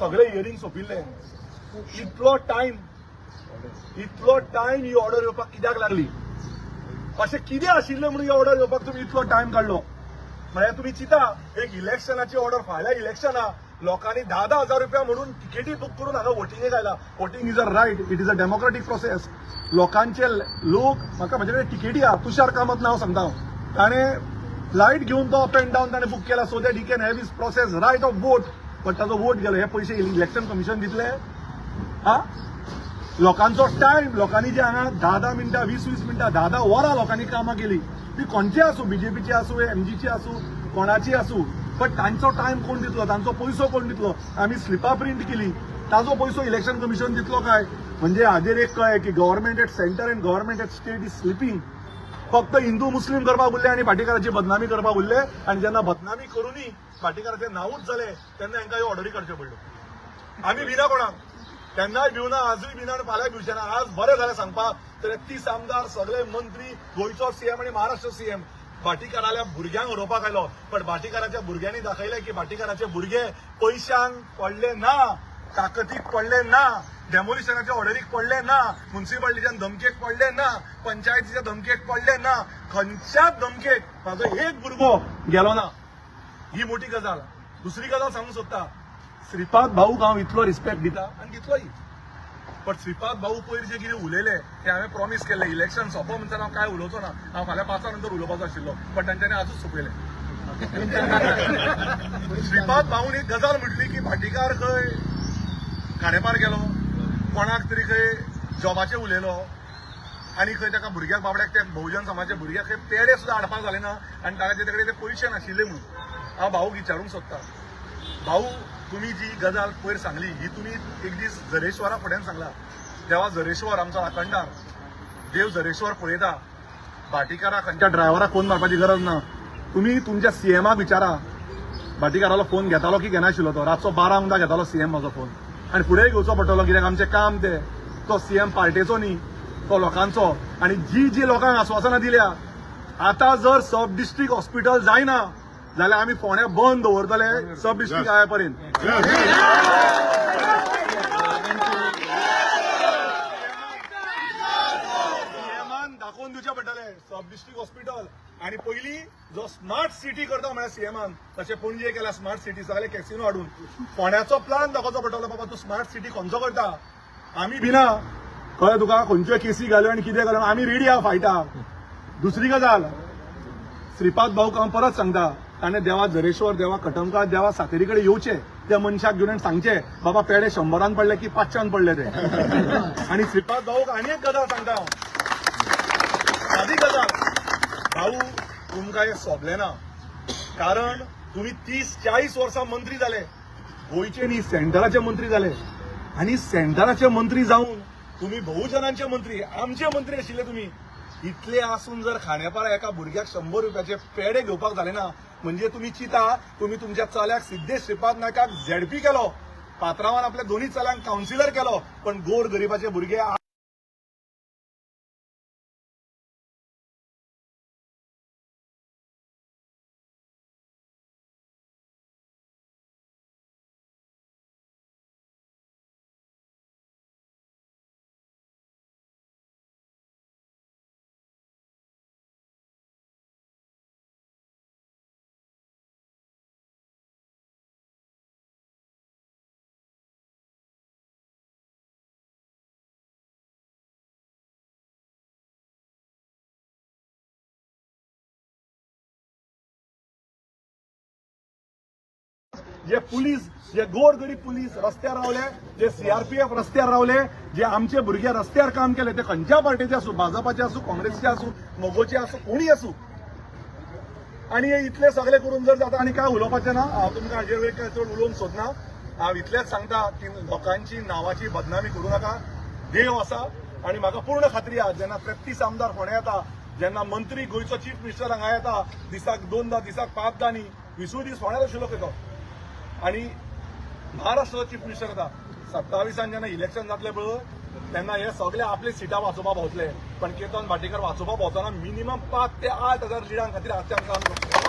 सगळे हियरिंग सोंपिल्ले. इतलो टायम ही ऑर्डर येवपाक कित्याक लागली? अशें कितें आशिल्लें म्हणून ही ऑर्डर येवपाक तुम्ही इतलो टायम काडलो? म्हळ्यार तुम्ही चिता एक इलेक्शनाची ऑर्डर फाल्यां इलेक्शना लोकांनी 10,000 रुपया म्हणून तिकेटी बुक करून हांगा वोटिंगेक आयला. Voting is a right, it is a democratic process. लोकांचे लोक म्हाका म्हजे कडेन तिकेटी आहा. तुषार कामत नांव सांगता ताणें फ्लायट घेवन तो अप एंड डावन ताणें बूक केला so that he can have his process right of vote. But ताजो वोट गेलो. हे पयशे इलेक्शन कमिशन दितले? हा, लोकांचो टायम लोकांनी जे हांगा 10 मिनटां 20 मिनटां 10 वरां लोकांनी कामां केली. ती खंयची आसूं, बीजेपीची आसूं एमजीची आसूं कोणाची आसूं, पण तांचो टायम कोण दितलो? तांचो पयसो कोण दितलो? आमी स्लिपां प्रिंट केली, ताजो पयसो इलेक्शन कमिशन दितलो काय? म्हणजे हाजेर एक कळ्ळें की government at centre and government at state is sleeping. फक्त हिंदू मुस्लीम करपाक उरले आनी भाटीकाराची बदनामी करपाक उरले. आनी जेन्ना बदनामी करूनय भाटीकाराचे नांवूच जाले तेन्ना हांकां ह्यो ऑर्डरी काडच्यो पडल्यो. आमी भिना कोणाक, तेन्नाय भिवना, आजूय भिना आनी फाल्यां भिवचे ना. आज बरें जालें सांगपाक 33 आमदार, सगळे मंत्री, गोंयचो सीएम आनी महाराष्ट्र सीएम भाटीकाराल्या भुरग्यांक उडोवपाक आयलो. पण भाटीकाराच्या भुरग्यांनी दाखयलें की भाटीकाराचे भुरगे पयशांक पडले ना, ताकतीक पडले ना, डेमोलिशनाच्या ऑर्डरीक पडले ना, म्युन्सिपाल्टीच्या धमकेक पडले ना, पंचायतीच्या धमकेक पडले ना, खंयच्याच धमकेक म्हाजो एक भुरगो गेलो ना. ही मोठी गजाल. दुसरी गजाल सांगूंक सोदता, श्रीपाद भाऊक हांव इतलो रिस्पेक्ट दिता आनी दितलोय. पण श्रीपाद भाऊ पयर जे कितें उलयले ते हांवें प्रॉमिस केल्लें इलेक्शन सोंपो म्हणटा हांव काय उलोवचो ना. हांव फाल्यां 5 नंतर उलोवपाचो आशिल्लो, पण तांच्यांनी आजूच सोंपयलें. श्रीपाद भाऊन एक गजाल म्हटली की भाटीकार खंय खांडेपार गेलो, कोणाक तरी खंय जॉबाचेर उलयलो आनी खंय ताका भुरग्याक बाबड्याक ते बहुजन समाजाच्या भुरग्याक खंय पेडे सुद्दां हाडपाक जाले ना आनी ताचे कडेन ते पयशे नाशिल्ले म्हणून. हांव भाऊक विचारूंक सोदता, भाऊ तुम्ही जी गजाल पयर सांगली ही तुम्ही एक दीस झरेश्वरा फुड्यान सांगला. देवा झरेश्वर आमचो आखंडार, देव झरेश्वर पळयता. भाटीकाराक खंयच्या ड्रायव्हराक फोन मारपाची गरज ना. तुम्ही तुमच्या सीएमाक विचारा, भाटीकारालो फोन घेतालो की घेनाशिल्लो तो. रातचो 12 म्हणटा घेतालो सीएम म्हाजो फोन आनी फुडेंय घेवचो पडटलो, कित्याक आमचें काम ते. तो सीएम पार्टेचो न्ही, तो लोकांचो. आनी जी लोकांक आश्वासनां दिल्या, आतां जर सब डिस्ट्रिक्ट हॉस्पिटल जायना जाल्यार आमी फोंड्या बंद दवरतले सब डिस्ट्रिक्ट आया पर्यंत. सीएमान दाखोवन दिवचे पडटले सब डिस्ट्रिक्ट हॉस्पिटल. आनी पयली जो स्मार्ट सिटी करता म्हळ्यार सीएमान, तशें पणजे केल्या स्मार्ट सिटी सगळे कॅसिनो हाडून फोंड्याचो प्लान दाखोवचो पडटलो. बाबा तूं स्मार्ट सिटी खंयचो करता. आमी भिना, कळ्ळें तुका, खंयच्यो केसी घाल्यो आनी कितें घाल्यो, आमी रेडी आहा फायटाक. दुसरी गजाल, श्रीपाद भाऊक हांव परत सांगता, ताणें देवा झरेश्वर, देवा कटमकार, देवा सातेरी कडेन येवचें, त्या मनशाक घेवन सांगचें बाबा पेडे 100 पडले की 500 पडले ते. आनी श्रीपाद भाऊक आनी एक गजाल सांगता हांव, सादी गजाल, भाऊ तुमकां हें सोबलें ना. कारण तुम्ही 30-40 वर्सां मंत्री जाले, गोंयचे न्ही सेंटराचे मंत्री जाले. आनी सेंटराचे मंत्री जावन तुम्ही बहुजनांचे मंत्री, आमचे मंत्री आशिल्ले तुम्ही. इतले आसून जर खांडेपारा एका भुरग्याक 100 रुपयाचे पेडे घेवपाक जाले ना, म्हणजे तुम्ही चिता तुम्ही तुमच्या चल्याक सिद्धेश श्रीपाद नायकाक झेडपी केलो, पात्रांवान आपल्या दोन्ही चल्यांक कावन्सिलर केलो, पण गोर गरिबाचे भुरगे जे पुलीस, जे गोरगरीब पुलीस रस्त्यार रावले, जे सीआरपीएफ रस्त्यार रावले, जे आमचे भुरगे रस्त्यार काम केले, ते खंयच्या पार्टीचे आसूं, भाजपाचे आसूं, काँग्रेसचे आसूं, मोगोचे आसूं, कोणी आसूं. आनी हे इतले सगळे करून जर जाता आनी काय उलोवपाचें ना. हांव तुमकां हाजेर चड उलोवंक सोदना. हांव इतलेंच सांगता की लोकांची नांवाची बदनामी करूं नाका. देव आसा आनी म्हाका पूर्ण खात्री आहा, जेन्ना 33 आमदार फोंड्या येता, जेन्ना मंत्री गोंयचो चीफ मिनिस्टर हांगा येता, दिसाक 2 दिसाक 5 न्ही, 20 दीस फोंड्यार आशिल्लो खंय तो. आणि महाराष्ट्राचो चीफ मिनिस्टर येता 27 जेन्ना इलेक्शन जातले पळय, तेन्ना हे सगळे आपले सिटां वाचोवपाक भोंवतले. पण केतन भाटीकर वाचोवपाक भोंवतना मिनिमम 5 ते 8,000 लिडां खातीर हातच्यान काम करतले.